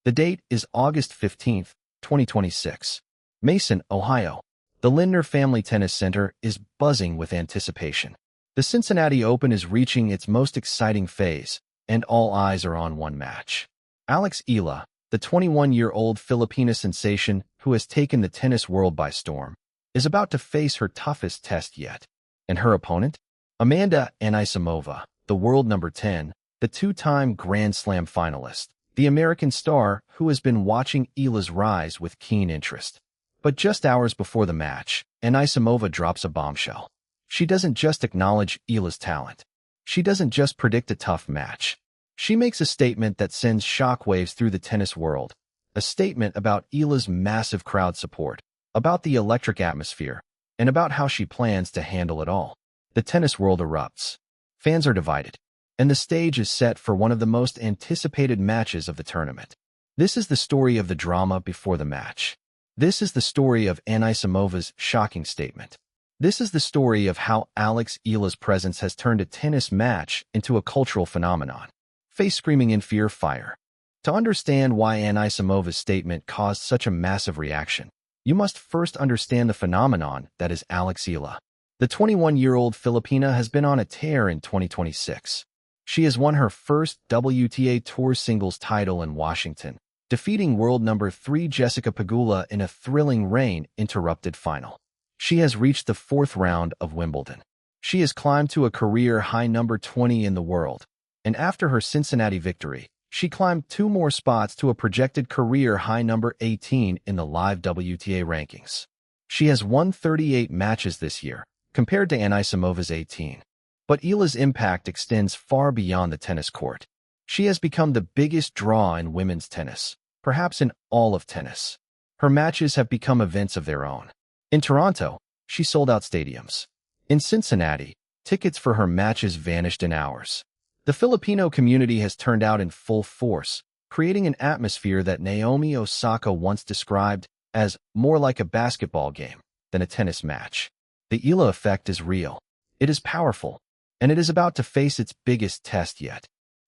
The date is August 15th, 2026. Mason, Ohio. The Lindner Family Tennis Center is buzzing with anticipation. The Cincinnati Open is reaching its most exciting phase, and all eyes are on one match. Alex Eala, the 21-year-old Filipino sensation who has taken the tennis world by storm, is about to face her toughest test yet. And her opponent? Amanda Anisimova, the world number 10, the two-time Grand Slam finalist, the American star who has been watching Eala's rise with keen interest. But just hours before the match, Anisimova drops a bombshell. She doesn't just acknowledge Eala's talent. She doesn't just predict a tough match. She makes a statement that sends shockwaves through the tennis world, a statement about Eala's massive crowd support, about the electric atmosphere, and about how she plans to handle it all. The tennis world erupts. Fans are divided, and the stage is set for one of the most anticipated matches of the tournament. This is the story of the drama before the match. This is the story of Anisimova's shocking statement. This is the story of how Alex Eala's presence has turned a tennis match into a cultural phenomenon. Face screaming in fear, fire. To understand why Anisimova's statement caused such a massive reaction, you must first understand the phenomenon that is Alex Eala. The 21-year-old Filipina has been on a tear in 2026. She has won her first WTA Tour singles title in Washington, defeating world number 3 Jessica Pegula in a thrilling rain-interrupted final. She has reached the 4th round of Wimbledon. She has climbed to a career-high number 20 in the world, and after her Cincinnati victory, she climbed 2 more spots to a projected career-high number 18 in the live WTA rankings. She has won 38 matches this year, compared to Anisimova's 18. But Eala's impact extends far beyond the tennis court. She has become the biggest draw in women's tennis, perhaps in all of tennis. Her matches have become events of their own. In Toronto, she sold out stadiums. In Cincinnati, tickets for her matches vanished in hours. The Filipino community has turned out in full force, creating an atmosphere that Naomi Osaka once described as more like a basketball game than a tennis match. The Eala effect is real. It is powerful, and it is about to face its biggest test yet.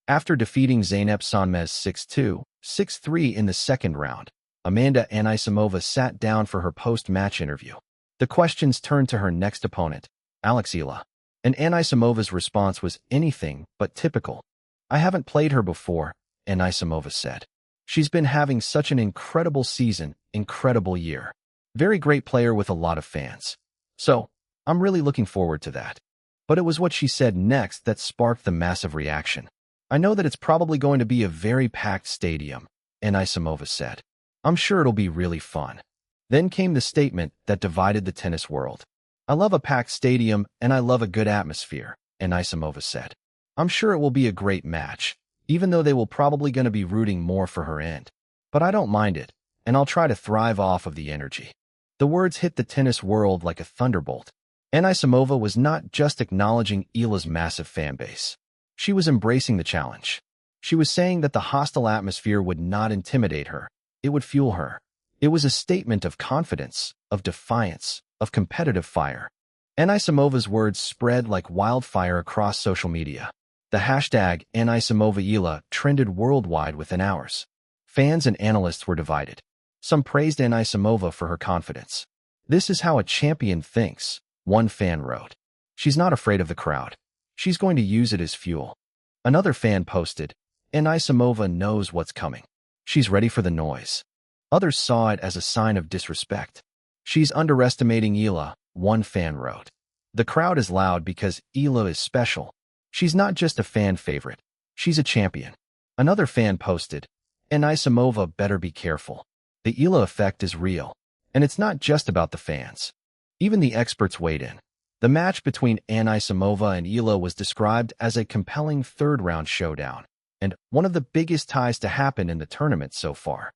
After defeating Zeynep Sonmez 6-2, 6-3 in the second round, Amanda Anisimova sat down for her post-match interview. The questions turned to her next opponent, Alex Eala, and Anisimova's response was anything but typical. "I haven't played her before," Anisimova said. "She's been having such an incredible season, incredible year. Very great player with a lot of fans. So, I'm really looking forward to that." But it was what she said next that sparked the massive reaction. "I know that it's probably going to be a very packed stadium," Anisimova said. "I'm sure it'll be really fun." Then came the statement that divided the tennis world. "I love a packed stadium and I love a good atmosphere," Anisimova said. "I'm sure it will be a great match, even though they will probably going to be rooting more for her end. But I don't mind it, and I'll try to thrive off of the energy." The words hit the tennis world like a thunderbolt. Anisimova was not just acknowledging Eala's massive fan base. She was embracing the challenge. She was saying that the hostile atmosphere would not intimidate her. It would fuel her. It was a statement of confidence, of defiance, of competitive fire. Anisimova's words spread like wildfire across social media. The hashtag #AnisimovaEala trended worldwide within hours. Fans and analysts were divided. Some praised Anisimova for her confidence. "This is how a champion thinks," one fan wrote. "She's not afraid of the crowd. She's going to use it as fuel." Another fan posted, "Anisimova knows what's coming. She's ready for the noise." Others saw it as a sign of disrespect. "She's underestimating Eala," one fan wrote. "The crowd is loud because Eala is special. She's not just a fan favorite. She's a champion." Another fan posted, "Anisimova better be careful. The Eala effect is real, and it's not just about the fans." Even the experts weighed in. The match between Anisimova and Eala was described as a compelling third-round showdown, and one of the biggest ties to happen in the tournament so far.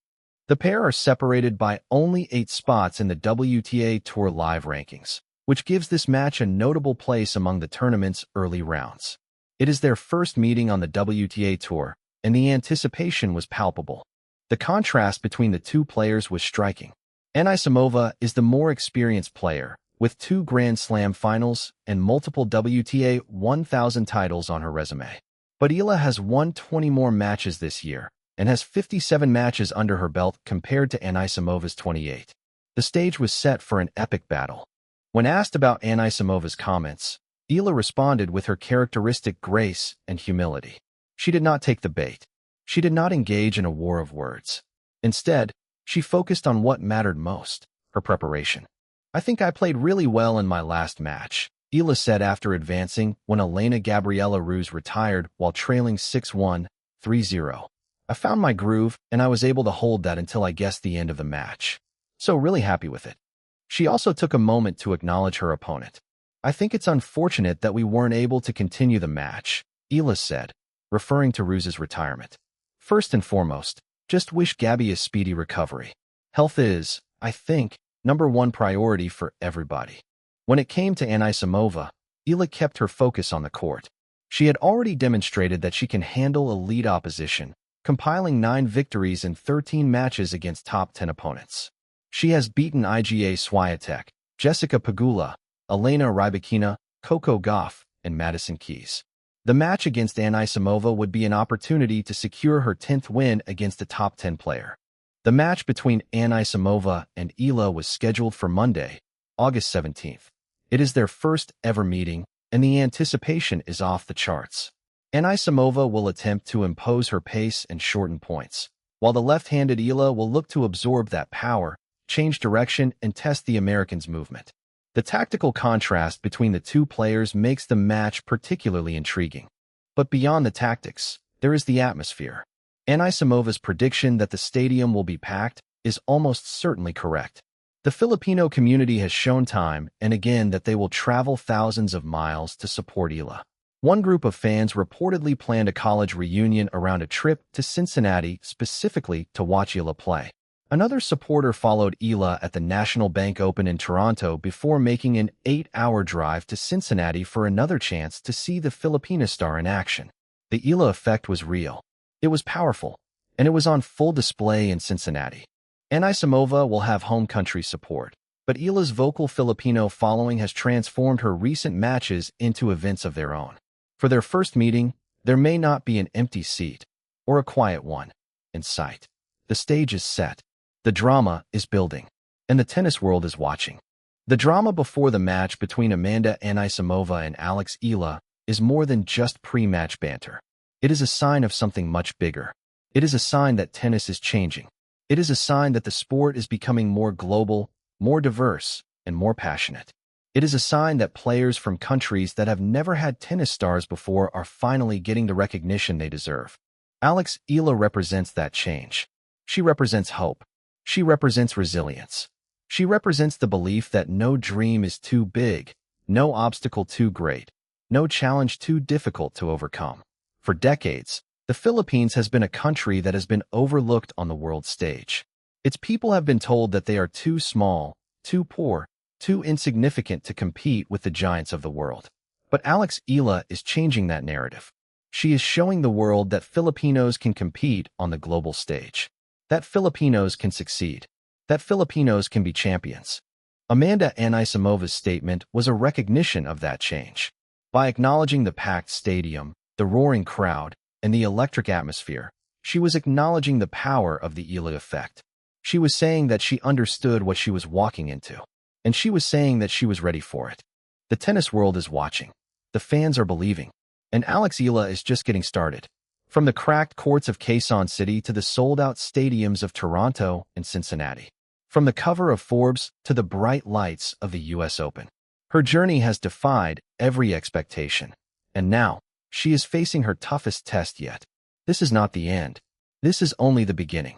The pair are separated by only 8 spots in the WTA Tour Live rankings, which gives this match a notable place among the tournament's early rounds. It is their first meeting on the WTA Tour, and the anticipation was palpable. The contrast between the two players was striking. Anisimova is the more experienced player, with 2 Grand Slam finals and multiple WTA 1000 titles on her resume. But Eala has won 20 more matches this year, and has 57 matches under her belt compared to Anisimova's 28. The stage was set for an epic battle. When asked about Anisimova's comments, Eala responded with her characteristic grace and humility. She did not take the bait. She did not engage in a war of words. Instead, she focused on what mattered most, her preparation. "I think I played really well in my last match," Eala said after advancing when Elena Gabriela Ruse retired while trailing 6-1, 3-0. "I found my groove, and I was able to hold that until I guessed the end of the match. So really happy with it." She also took a moment to acknowledge her opponent. "I think it's unfortunate that we weren't able to continue the match," Eala said, referring to Ruse's retirement. "First and foremost, just wish Gabby a speedy recovery. Health is, I think, #1 priority for everybody." When it came to Anisimova, Eala kept her focus on the court. She had already demonstrated that she can handle elite opposition, compiling 9 victories in 13 matches against top 10 opponents. She has beaten Iga Swiatek, Jessica Pegula, Elena Rybakina, Coco Gauff, and Madison Keys. The match against Anisimova would be an opportunity to secure her 10th win against a top 10 player. The match between Anisimova and Eala was scheduled for Monday, August 17th. It is their first ever meeting, and the anticipation is off the charts. Anisimova will attempt to impose her pace and shorten points, while the left-handed Eala will look to absorb that power, change direction, and test the American's movement. The tactical contrast between the two players makes the match particularly intriguing. But beyond the tactics, there is the atmosphere. Anisimova's prediction that the stadium will be packed is almost certainly correct. The Filipino community has shown time and again that they will travel thousands of miles to support Eala. One group of fans reportedly planned a college reunion around a trip to Cincinnati specifically to watch Eala play. Another supporter followed Eala at the National Bank Open in Toronto before making an 8-hour drive to Cincinnati for another chance to see the Filipino star in action. The Eala effect was real. It was powerful, and it was on full display in Cincinnati. Anisimova will have home country support, but Eala's vocal Filipino following has transformed her recent matches into events of their own. For their first meeting, there may not be an empty seat, or a quiet one, in sight. The stage is set. The drama is building, and the tennis world is watching. The drama before the match between Amanda Anisimova and Alex Eala is more than just pre-match banter. It is a sign of something much bigger. It is a sign that tennis is changing. It is a sign that the sport is becoming more global, more diverse, and more passionate. It is a sign that players from countries that have never had tennis stars before are finally getting the recognition they deserve. Alex Eala represents that change. She represents hope. She represents resilience. She represents the belief that no dream is too big, no obstacle too great, no challenge too difficult to overcome. For decades, the Philippines has been a country that has been overlooked on the world stage. Its people have been told that they are too small, too poor, too insignificant to compete with the giants of the world. But Alex Eala is changing that narrative. She is showing the world that Filipinos can compete on the global stage. That Filipinos can succeed. That Filipinos can be champions. Amanda Anisimova's statement was a recognition of that change. By acknowledging the packed stadium, the roaring crowd, and the electric atmosphere, she was acknowledging the power of the Eala effect. She was saying that she understood what she was walking into, and she was saying that she was ready for it. The tennis world is watching. The fans are believing. And Alex Eala is just getting started. From the cracked courts of Quezon City to the sold-out stadiums of Toronto and Cincinnati. From the cover of Forbes to the bright lights of the US Open. Her journey has defied every expectation. And now, she is facing her toughest test yet. This is not the end. This is only the beginning.